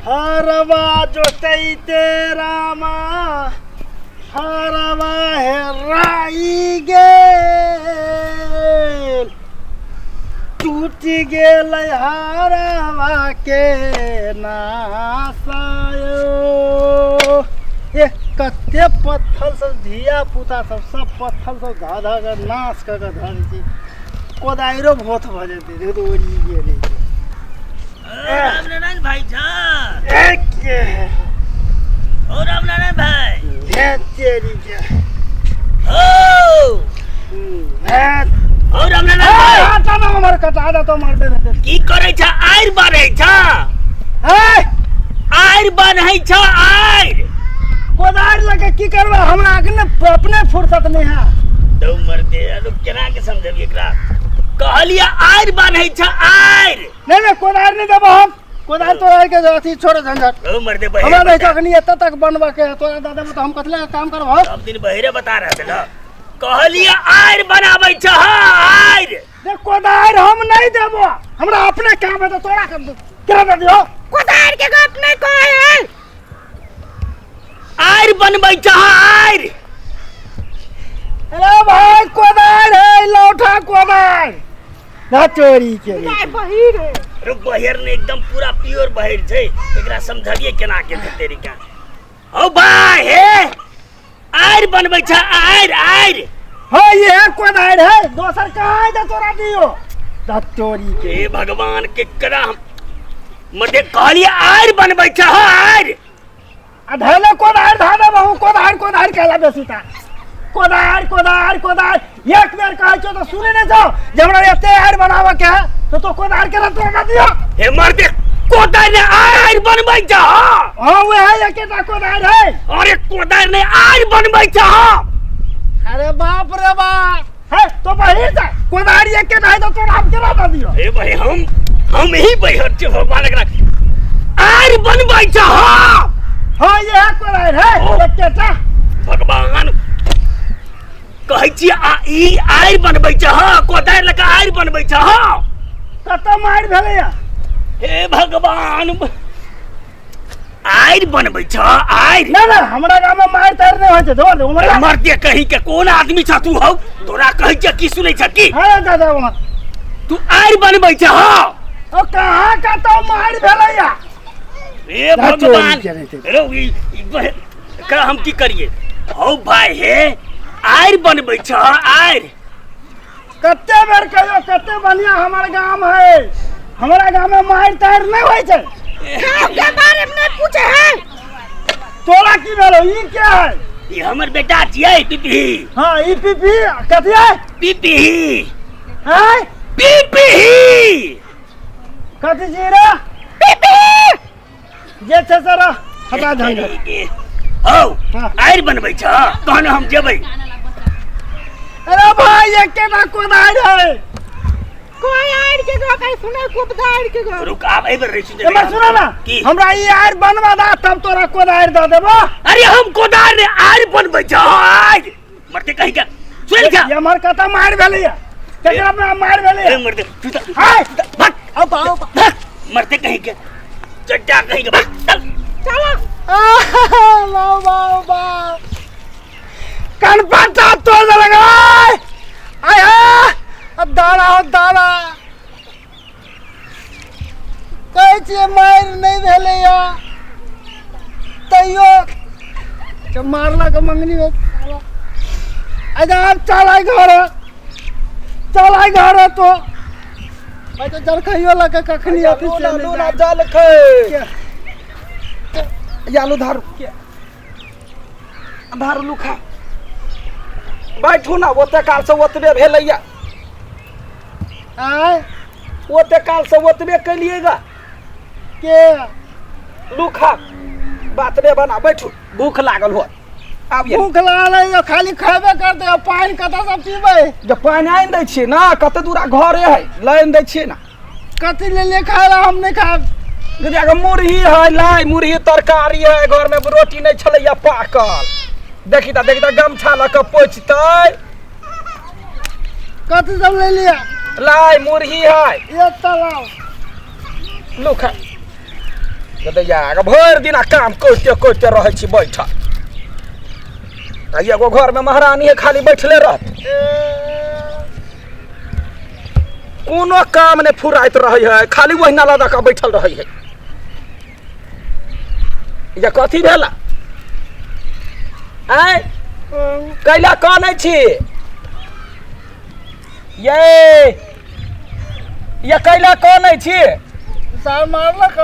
हरवा जोतैते रामा हरवा हेराई गेल टूट गेल हरवा के नासायो। ये कत्ते पत्थर सब धिया पुता सब पत्थर सब धा कर नाश कर धर दी कोदायरो बहुत भजे थे देखो तो ओरी गेले। रामनारायण भाई जान एक ओ रामनारायण भाई ये तेरी क्या ओ है ओ रामनारायण भाई आता ना हमर कटा दा तो मार दे की करे छ आइर बारै छ है आइर बनै छ आइर कोदार लगे की करबा हमरा अखने अपने फुर्सत नहीं है दो मर दे लोग केना के समझबी एकरा कहलिया आइर बनै छ आइर नहीं कोदार नहीं देबो हम कोदार तो आइर के अथी छोड़ झंझट दो मर दे हमरा नहीं अखनी एत तक बनवा के तोरा दादा तो हम कतले काम करबो सब दिन बहिरे बता रहा था कहलिया आइर बनाबै छ आइर देख कोदार हम नहीं देबो हमरा अपने काम है तो तोरा कर दे क्या दे दियो कोदार के गप नहीं कहै है आइर बनबै छ आइर अरे भाई कोदार है लौठा कोदार ना चोरी के बहिर है रुक बहिर ने एकदम पूरा प्योर बहिर छै एकरा समझलिए केना के तरीका ओ भाई हे आइर बनबै छ आइर आइर हां ये कोदार है दोसर कहां है तोरा दियो ना चोरी के हे भगवान के करा मते कहलिए आइर बनबै छ आइर अधले कोदार धाने बहु कोदार कहला बेसीता कोदार एक बेर कहै छो तो सुने नै जाओ जे हमरा एते आइर बनावा के है तो कोदार के ना तोरा दियो हे मर्दे कोदार ने आइर बनबै छ हां वो है एकेटा कोदार है अरे कोदार ने आइर बनबै छ अरे बाप रे बाप है तो बहिर जा कोदार एकेटा है तो तोरा हम केना द दियो हे भाई हम ही बहिर छ भगवान एकरा आइर बनबै छ हां ये कोदार है एकेटा भगवान कहै छी ई आइर बनबै छ कोदार लका आइर बनबै छ कत मार भेलैया हे भगवान आइर बनबै छ आइर ना हमरा गाम में मार तार नहीं होय छै दो हमरा मरते कहीं के कोन आदमी छ तू हौ तोरा कहै छ की सुनै छ की हां दादा वहां तू आइर बनबै छ ओ कहां का तो मार भेलैया हे भगवान रो ई एकरा हम की करिए हौ भाई हे आइर बनबै छ आइर कत्ते बेर कहियो कत्ते बढ़िया हमार गांव है हमारा गांव में मार तार नहीं होय छै गांव के बारे में नहीं पूछे है तोरा की भेलो ई क्या है ई हमर बेटा छियै पीपी हां ई पीपी कथि है पीपी है पीपी कथि जीरा पीपी जे छै सर हटा झंझट हौ आइर बनबै छ कहन हम जेबै अरे भाई ये केना कोदार है कोई आइर के गो कहीं सुने कोदार के गो रुक आप एबर रही सुने मैं सुना ना हमरा ई आइर बनवा दा तब तोरा कोदार द देबो अरे हम कोदार ने आइर बनबै छ आइर मरते कहीं का सुन जा ये हमर कता मार भेलैया केकरा में मार भेलैया मरते तू तो हाय भाग आओ मरते कहीं के चड्डा कहीं के भाग चल चलो बाबा कन पटा तो लगा आया दाना कहै छियै मार नहीं भेलैया तैयो जब मारला के मंगनी में आजा चलाय घर तो भाई तो जल खइयो लगे कखनी ऑफिस से लूना जल खे यालू धारू धारू लुखा बैठू ना ओते काल से ओतबे भेलैया आय ओते काल से ओतबे कलिएगा के लुखा बात रे बना बैठू भूख लागल हो अब भूख लागल है खाली खाबे करते पानी कता सब पीबे जब पानी आइन दै छियै ना कते दूरा घरे है लाइन दै छियै ना कथी ले खाला हम नहीं खाब गदिया मुरही है लाई मुरही तरकारी है घर में रोटी नहीं छलैया पाकल देखी ता गमछा ल के पोछतै कथी सब ले लिया लाई मुरही है ये तलाव लुखा गदैया भरि दिन काम करते रहे छी बैठल। एगो घर में महारानी है खाली बैठले रहत, कोनो काम नहीं फुराइत रही है, खाली वही नाला दका बैठल रही है। ये कथी भेला आय कैला कानै छी ये कैला कानै छी सार मारलक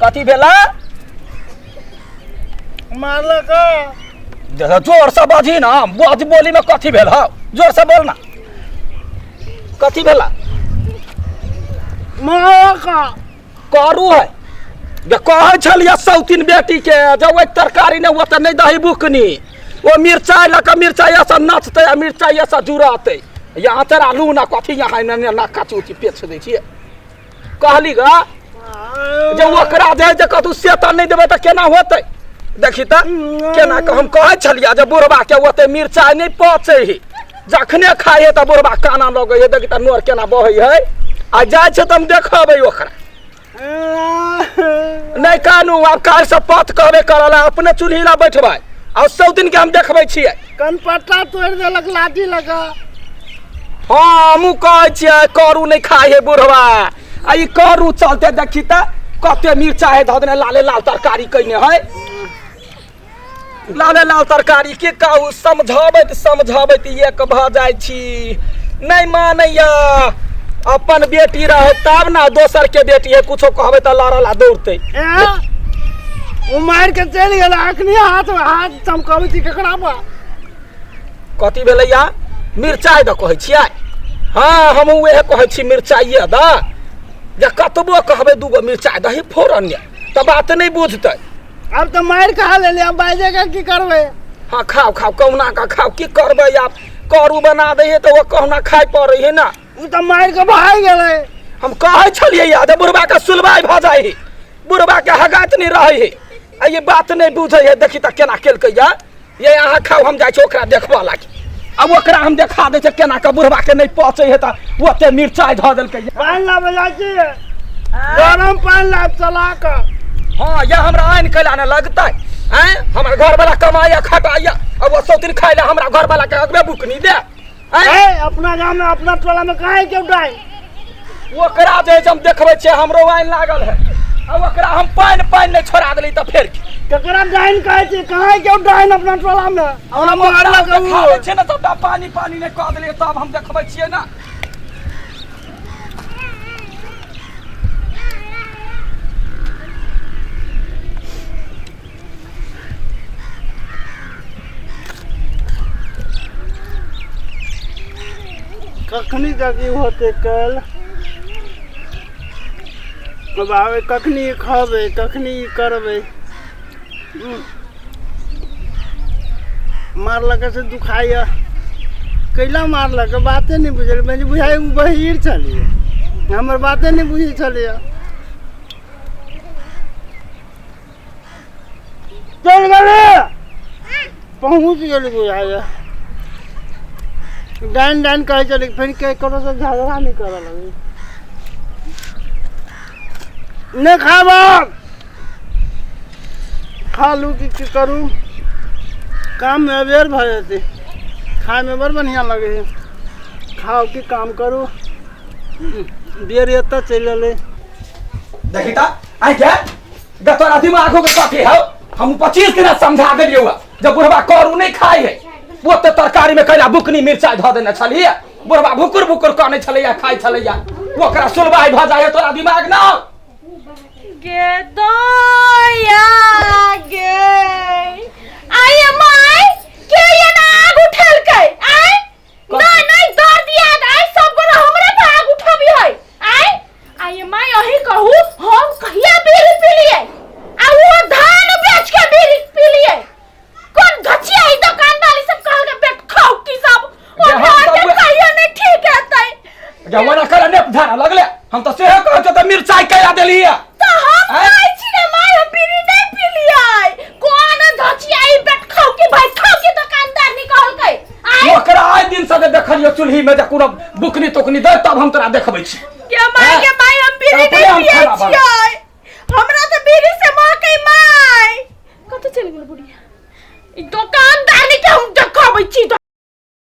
कथी भेला मारलक जोर से बाजी ना बोली में कथी भेल हौ जोर से बोल ना कथी भेला मारलक करू है जे कहै छलियै सौतीन बेटी के जब तरकारी नहीं होते नहीं दही बुकनी वो मिर्चाई लक मिर्चाई ऐसा नचते मिर्चाई ऐसा जुड़ाते यहाँ तेरा लू ना कथी यहाँ नाका चूची पेछ दै छियै कहली गा जब ओकरा जे कतू सेतन नहीं देबै तऽ केना होतै देखी त केना के हम कहै छलियै जे बुढ़बा के ओते मिर्चाई नहीं पचै है जखने खाइ है त बुढ़बा काना लगै है देखी त नोर केना बहै है आ जाइ छै त हम देखबै ओकरा नहीं कानू अब काल से पथ कहबे करला अपने चूल्ही ला बैठबै और सब दिन के हम देखबै छियै कनपट्टा तोड़ देलक लाठी लगा हाँ हमू कहै छियै करू नहीं खाइ है बुढ़वा आ ई करू चलते देखी त कते मिर्चाई धऽ देने लाले लाल तरकारी कइने है लाले लाल तरकारी के कहू समझाबैत एक भ जाइ छी नहीं मानैया अपन बेटी रहे तब ना दोसर के बेटी है कुछो कहबे त लड़ला दौड़ते ओ मार के चल गेल अखनी हाथ चमकाबै छी ककरा बा कथी भेलैया मिर्चाई द कहै छियै हाँ हम उहे कहै छी मिर्चाइए द जे कतबो कहबै दूगो मिर्चाई दही फोरन त बात नहीं बुझतै अब तो मार खा ले अब बाजे का की करबे हाँ खाओ कहुना का खाओ की करबै आप करू बना दे है तो वो कहुना खाय पड़े है ना उ त मार के भाग गेलै हम कहै छलियै याद बुढ़बा के सुलवाई भ जाइ है बुढ़बा के हगात नहीं रहे है आ ये बात नहीं बुझै है देखी त केना केलकै या ये अहाँ खाओ हम जाइ छी ओकरा देखबा लागी अब ओकरा हम देखा दै छै केना के बुढ़बा के नहीं पचै है त ओते मिर्चाई ध देलकै पानी लाबे जाइ छी गरम पानी लाब चला के हाँ या हमरा आइन कैला न लगतै हैं हमर घर वाला कमाया खटाया अब वो सब दिन खाइला हमरा घर वाला के अगबे बुकनी दे अपना गांव में अपना टोला में काहे क्यों डाई ओकरा जे हम देखबै छै हमरो आइन लागल है अब ओकरा हम पानी नहीं छोड़ा देली त फेर ककरा डाइन कहै छी काहे क्यों डाइन अपना टोला में हमरा मारलक खाबै छै न सबटा पानी नहीं कह देली तब हम देखबै छियै ना कखनी जगी होते कल अब आवे कखनी खावे कखनी करबे मारलक से दुखाइया कैला मारलक बातें नहीं बुझल मैं बुझाई बहिर चलिए हमर बातें नहीं बुझी चलिए चल गए पहुंच गए बुझाइया डाइन कहे चले फिर के करो से झगड़ा नहीं कर लगे नहीं खाबो खा लू कि करूँ काम में अबेर भ जाते खाए में बड़ बढ़िया लगे है खाओ कि काम करू बेर एता चल ले देखी त आई के तोरा दिमाग के कथी है हम 25 दिन समझा देलियै जब बुढ़वा करू नहीं खाई है वो तो तरकारी में कैला बुकनी मिर्चाई ध देने छलिए बुढ़वा भुकुर काने छलैया खाई छलैया ओकरा सुलवाई भ जाय तोरा दिमाग ना गे दया गे आय माय के ये नाग उठल के आय नहीं दर दिया आय सब को हमरे भाग उठबी है आय माय यही कहू हम कहिया बीड़ी पी लिए आ वो धान बेच के बीड़ी पी लिए कौन घचिया ही दुकानदारी सब कह के बेट खाओ की सब और के कहिया नहीं ठीक है तई जवाना करे ने धारा लगले हम तो सेहे कहै छ त मिर्चाई कैला देलिए तो हम खाई छी रे माय हम बीड़ी नहीं पी लिए कौन घचिया ही बेट खाओ की भाई खाओ की दुकानदार निकाल के ओकरा आइ दिन से देखलियो चूल्ही में जे कोनो बुकनी तोकनी दे तब हम तोरा देखबै छी के माय हम बीड़ी नहीं पिए छी हमरा तो बीड़ी बुढ़िया ई दुकानदार ने के हम देखाबै छी